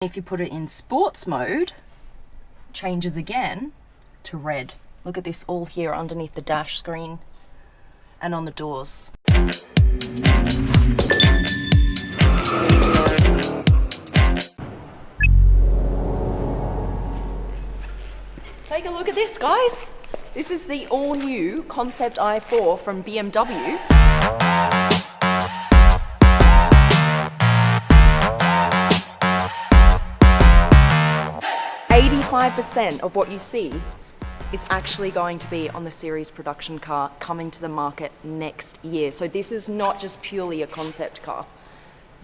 If you put it in sports mode, it changes again to red. Look at this all here underneath the dash screen and on the doors. Take a look at this, guys. This is the all-new Concept i4 from BMW. 85% of what you see is actually going to be on the series production car coming to the market next year. So this is not just purely a concept car.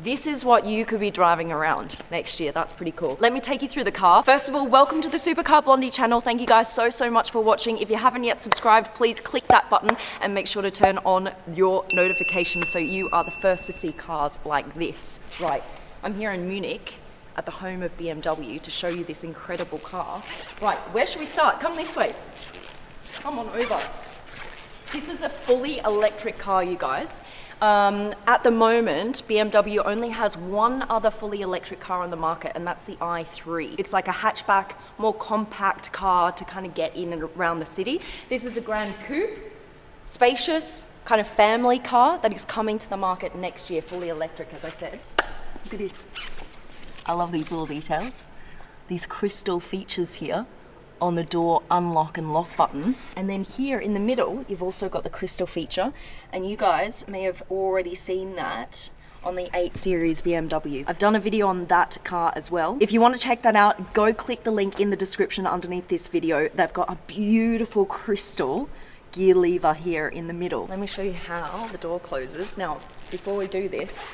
This is what you could be driving around next year. That's pretty cool. Let me take you through the car. First of all, welcome to the Supercar Blondie channel. Thank you guys so much for watching. If you haven't yet subscribed, please click that button and make sure to turn on your notifications so you are the first to see cars like this. Right, I'm here in Munich at the home of BMW to show you this incredible car. Right, where should we start? Come this way. Come on over. This is a fully electric car, you guys. At the moment, BMW only has one other fully electric car on the market, and that's the i3. It's like a hatchback, more compact car to kind of get in and around the city. This is a Grand Coupe, spacious, kind of family car that is coming to the market next year, fully electric, as I said. Look at this. I love these little details. These crystal features here on the door unlock and lock button. And then here in the middle, you've also got the crystal feature. And you guys may have already seen that on the 8 Series BMW. I've done a video on that car as well. If you want to check that out, go click the link in the description underneath this video. They've got a beautiful crystal gear lever here in the middle. Let me show you how the door closes. Now, before we do this,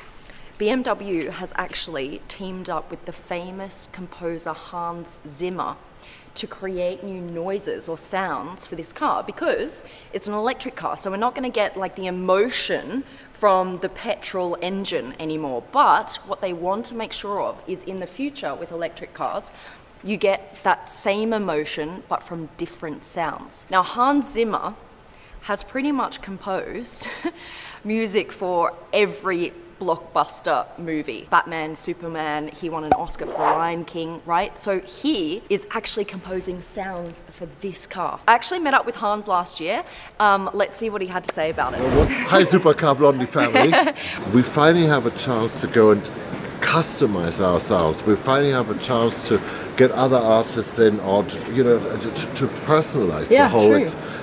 BMW has actually teamed up with the famous composer Hans Zimmer to create new noises or sounds for this car because it's an electric car. So we're not going to get like the emotion from the petrol engine anymore. But what they want to make sure of is in the future with electric cars, you get that same emotion but from different sounds. Now Hans Zimmer has pretty much composed music for every blockbuster movie. Batman, Superman, he won an Oscar for The Lion King, right? So he is actually composing sounds for this car. I actually met up with Hans last year. Let's see what he had to say about it. Hi Supercar Blondie family. We finally have a chance to go and customize our sounds. We finally have a chance to get other artists in or to personalize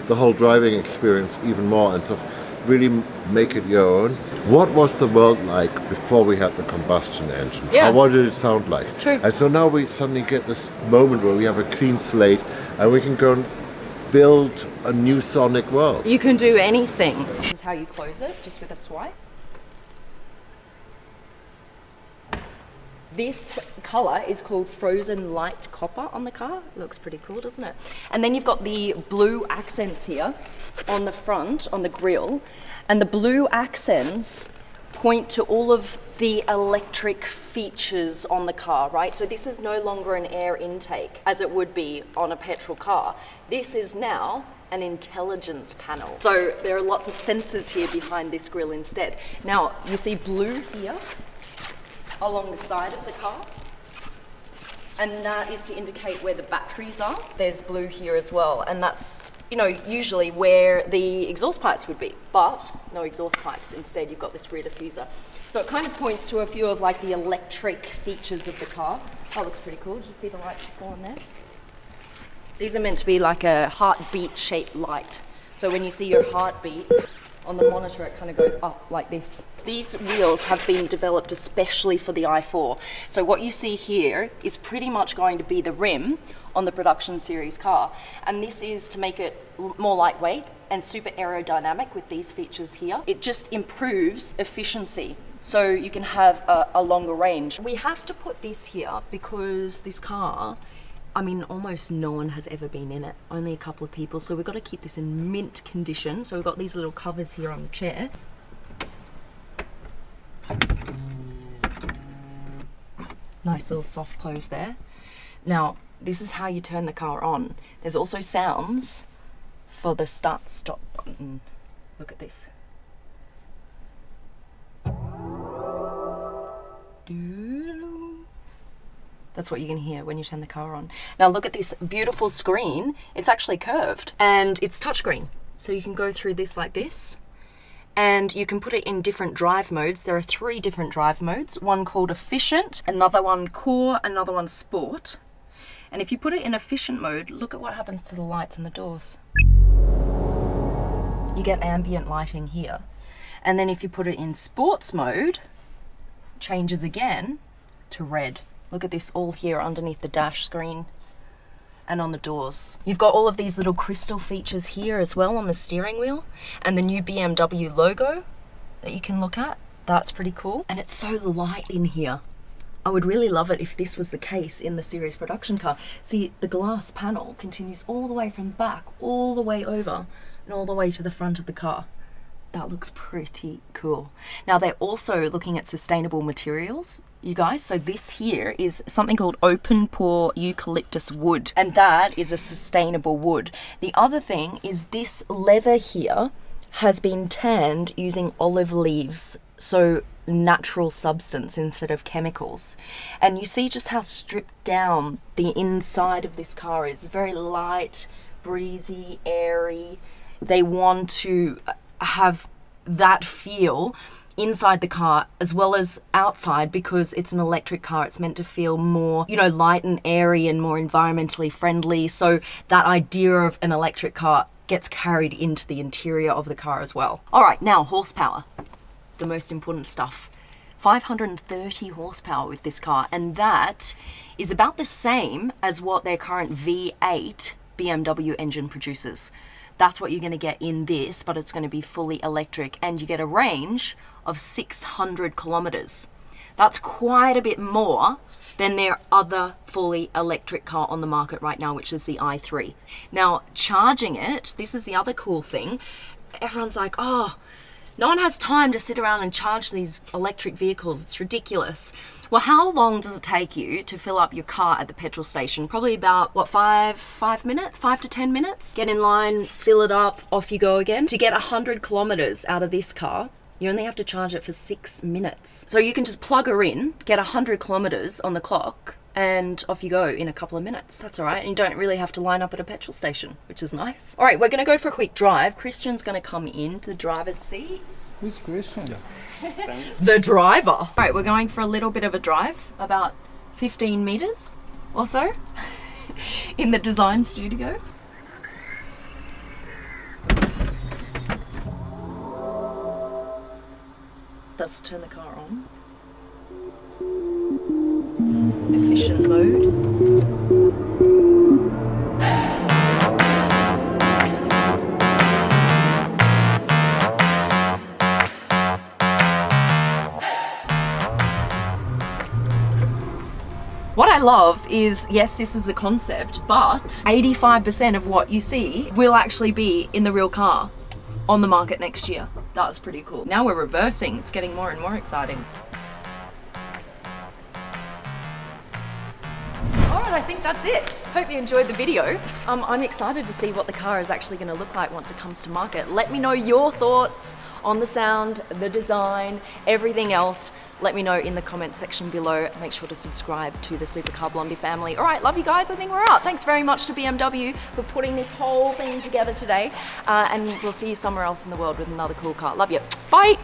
the whole driving experience even more and to really make it your own. What was the world like before we had the combustion engine? Yeah. What did it sound like? True. And so now we suddenly get this moment where we have a clean slate and we can go and build a new sonic world. You can do anything. This is how you close it, just with a swipe. This color is called Frozen Light Copper on the car. It looks pretty cool, doesn't it? And then you've got the blue accents here on the front, on the grille. And the blue accents point to all of the electric features on the car, right? So this is no longer an air intake as it would be on a petrol car. This is now an intelligence panel. So there are lots of sensors here behind this grille instead. Now, you see blue here along the side of the car, and that is to indicate where the batteries are. There's blue here as well, and that's, you know, usually where the exhaust pipes would be, but no exhaust pipes. Instead, you've got this rear diffuser. So it kind of points to a few of like the electric features of the car. That looks pretty cool. Did you see the lights just go on there? These are meant to be like a heartbeat shaped light. So when you see your heartbeat on the monitor, it kind of goes up like this. These wheels have been developed especially for the i4. So what you see here is pretty much going to be the rim on the production series car. And this is to make it more lightweight and super aerodynamic with these features here. It just improves efficiency, so you can have a longer range. We have to put this here because this car, I mean, almost no one has ever been in it, only a couple of people, so we've got to keep this in mint condition. So we've got these little covers here on the chair. Nice little soft close there. Now, this is how you turn the car on. There's also sounds for the start stop button. Look at this. That's what you can hear when you turn the car on. Now look at this beautiful screen. It's actually curved and it's touchscreen. So you can go through this like this and you can put it in different drive modes. There are 3 different drive modes. One called efficient, another one core, another one sport. And if you put it in efficient mode, look at what happens to the lights and the doors. You get ambient lighting here. And then if you put it in sports mode, it changes again to red. Look at this all here underneath the dash screen and on the doors. You've got all of these little crystal features here as well on the steering wheel and the new BMW logo that you can look at. That's pretty cool. And it's so light in here. I would really love it if this was the case in the series production car. See, the glass panel continues all the way from the back, all the way over and all the way to the front of the car. That looks pretty cool. Now they're also looking at sustainable materials, you guys. So this here is something called open pore eucalyptus wood, and that is a sustainable wood. The other thing is this leather here has been tanned using olive leaves, so natural substance instead of chemicals. And you see just how stripped down the inside of this car is. Very light, breezy, airy. They want to have that feel inside the car as well as outside, because it's an electric car. It's meant to feel more, you know, light and airy and more environmentally friendly. So that idea of an electric car gets carried into the interior of the car as well. All right, now horsepower, the most important stuff. 530 horsepower with this car, and that is about the same as what their current V8 BMW engine produces. That's what you're going to get in this, but it's going to be fully electric, and you get a range of 600 kilometers. That's quite a bit more than their other fully electric car on the market right now, which is the i3. Now, charging it, this is the other cool thing. Everyone's like, oh, no one has time to sit around and charge these electric vehicles. It's ridiculous. Well, how long does it take you to fill up your car at the petrol station? Probably about, what, 5 minutes? 5 to 10 minutes? Get in line, fill it up, off you go again. To get 100 kilometers out of this car, you only have to charge it for 6 minutes. So you can just plug her in, get 100 kilometers on the clock, and off you go in a couple of minutes. That's all right. And you don't really have to line up at a petrol station, which is nice. All right, we're going to go for a quick drive. Christian's going to come into the driver's seat. Who's Christian? The driver. All right, we're going for a little bit of a drive, about 15 meters or so in the design studio. Let's turn the car on. Efficient mode. What I love is, yes, this is a concept, but 85% of what you see will actually be in the real car on the market next year. That's pretty cool. Now we're reversing. It's getting more and more exciting. All right, I think that's it. Hope you enjoyed the video. I'm excited to see what the car is actually going to look like once it comes to market. Let me know your thoughts on the sound, the design, everything else. Let me know in the comment section below. Make sure to subscribe to the Supercar Blondie family. All right, love you guys. I think we're out. Thanks very much to BMW for putting this whole thing together today. And we'll see you somewhere else in the world with another cool car. Love you. Bye.